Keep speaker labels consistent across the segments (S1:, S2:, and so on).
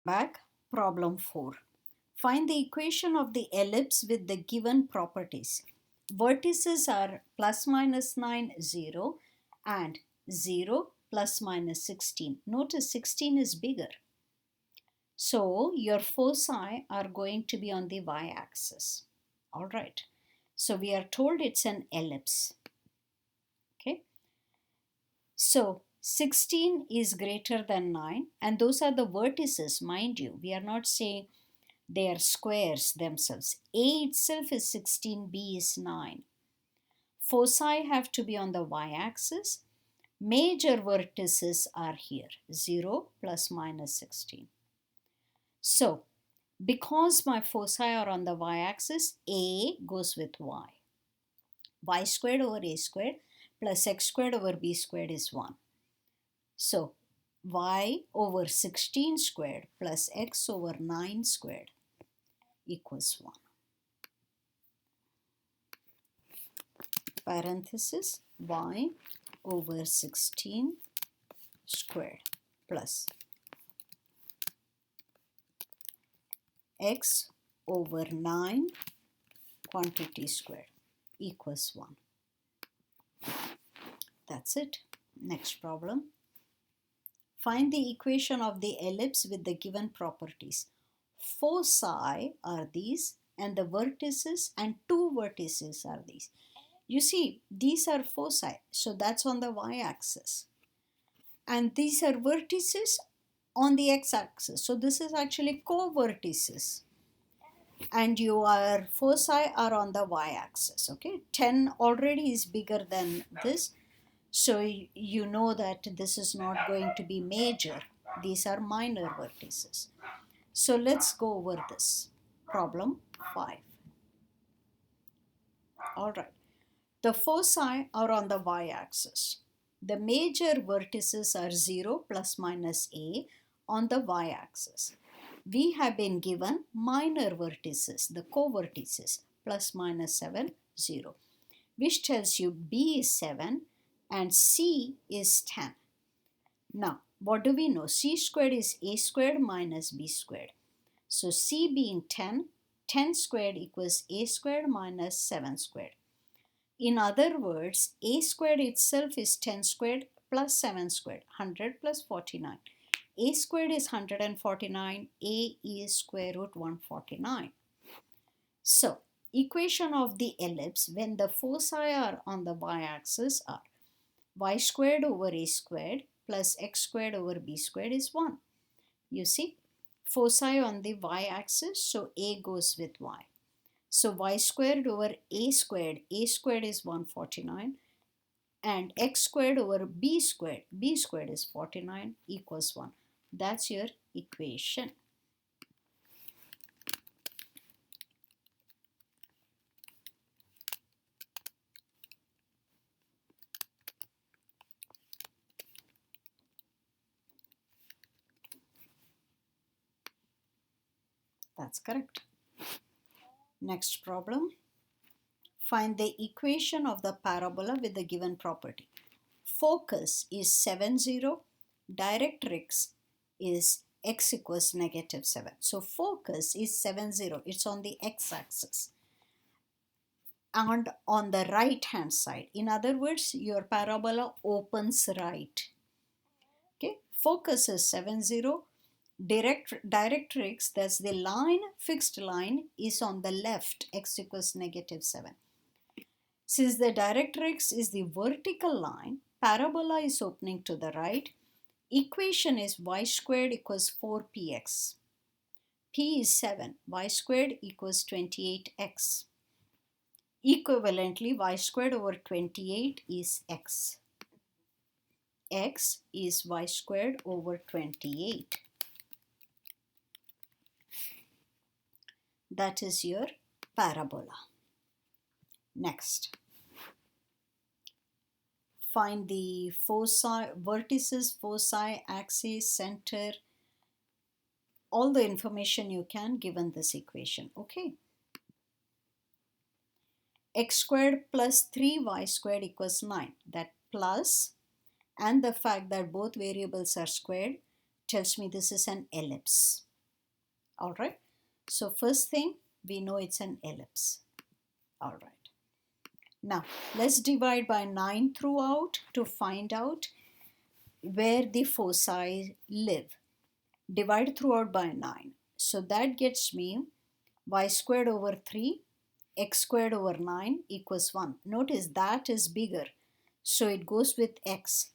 S1: Back, problem 4. Find the equation of the ellipse with the given properties. Vertices are plus minus 9, 0 and 0 plus minus 16. Notice 16 is bigger. So your foci are going to be on the y-axis. Alright. So we are told it's an ellipse. Okay. So 16 is greater than 9 and those are the vertices, mind you. We are not saying they are squares themselves. A itself is 16, B is 9. Foci have to be on the y-axis. Major vertices are here, 0 plus minus 16. So, because my foci are on the y-axis, A goes with y. Y squared over A squared plus x squared over B squared is 1. So, y over 16 squared plus x over 9 squared equals 1. Parenthesis y over 16 squared plus x over 9 quantity squared equals 1. That's it. Next problem. Find the equation of the ellipse with the given properties. Foci are these and the vertices and two vertices are these. You see, these are foci, so that's on the y-axis. And these are vertices on the x-axis. So this is actually co-vertices. And your foci are on the y-axis, okay? 10 already is bigger than this. So you know that this is not going to be major. These are minor vertices. So let's go over this. Problem 5. All right. The foci are on the y-axis. The major vertices are 0 plus minus a on the y-axis. We have been given minor vertices, the co-vertices, plus minus 7, 0, which tells you B is 7 and C is 10. Now, what do we know? C squared is A squared minus B squared. So C being 10, 10 squared equals A squared minus 7 squared. In other words, A squared itself is 10 squared plus 7 squared, 100 plus 49. A squared is 149, A is square root 149. So, equation of the ellipse when the foci are on the y-axis are y squared over A squared plus x squared over B squared is 1. You see, foci on the y-axis, so A goes with y. So y squared over A squared is 149 and x squared over B squared is 49 equals 1. That's your equation. That's correct. Next problem. Find the equation of the parabola with the given property. Focus is 7, 0. Directrix is x equals negative 7. So focus is 7, 0. It's on the x-axis and on the right hand side. In other words, your parabola opens right. Okay, focus is 7, 0. Directrix, that's the line, fixed line, is on the left, x equals negative 7. Since the directrix is the vertical line, parabola is opening to the right. Equation is y squared equals 4px. P is 7. Y squared equals 28x. Equivalently, y squared over 28 is x. X is y squared over 28. That is your parabola. Next. Find the foci, vertices, foci, axis, center, all the information you can given this equation. Okay. X squared plus 3y squared equals 9. That plus and the fact that both variables are squared tells me this is an ellipse. All right. So first thing, we know it's an ellipse. All right. Now, let's divide by 9 throughout to find out where the foci live. Divide throughout by 9. So that gets me y squared over 3, x squared over 9 equals 1. Notice that is bigger, so it goes with x.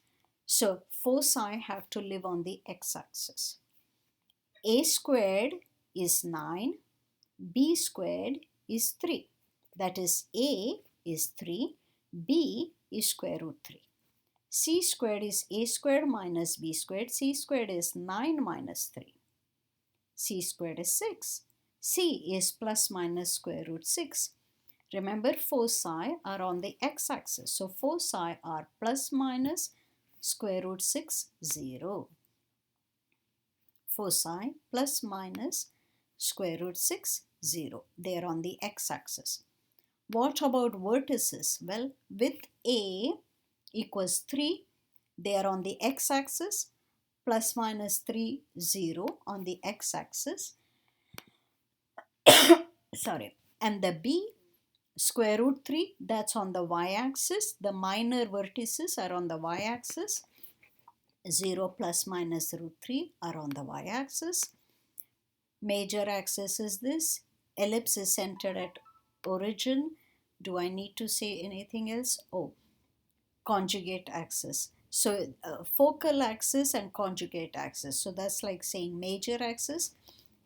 S1: So foci have to live on the x-axis. A squared is 9, b squared is 3. That is, a is 3, b is square root 3. C squared is a squared minus b squared. C squared is 9 minus 3. C squared is 6. C is plus minus square root 6. Remember, foci are on the x-axis. So foci are plus minus square root 6, 0. Foci plus minus square root 6, 0. They are on the x-axis. What about vertices? Well, with A equals 3, they are on the x-axis, plus minus 3, 0 on the x-axis. Sorry. And the B, square root 3, that's on the y-axis. The minor vertices are on the y-axis. 0 plus minus root 3 are on the y-axis. Major axis is this. Ellipse is centered at origin. Do I need to say anything else? Oh, conjugate axis. So focal axis and conjugate axis. So that's like saying major axis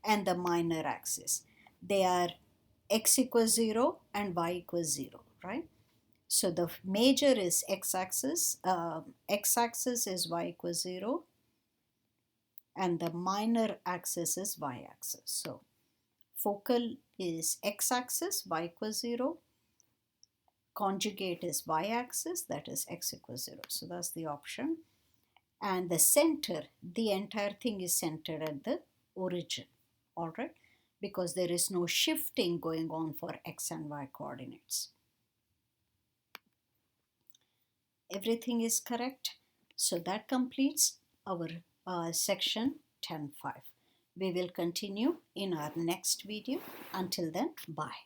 S1: and the minor axis. They are x equals 0 and y equals 0, right? So the major is x-axis is y equals 0, and the minor axis is y-axis. So focal is x-axis, y equals 0. Conjugate is y-axis, that is x equals 0. So that's the option. And the center, the entire thing is centered at the origin, all right? Because there is no shifting going on for x and y coordinates. Everything is correct. So that completes our section 10.5. We will continue in our next video. Until then, bye.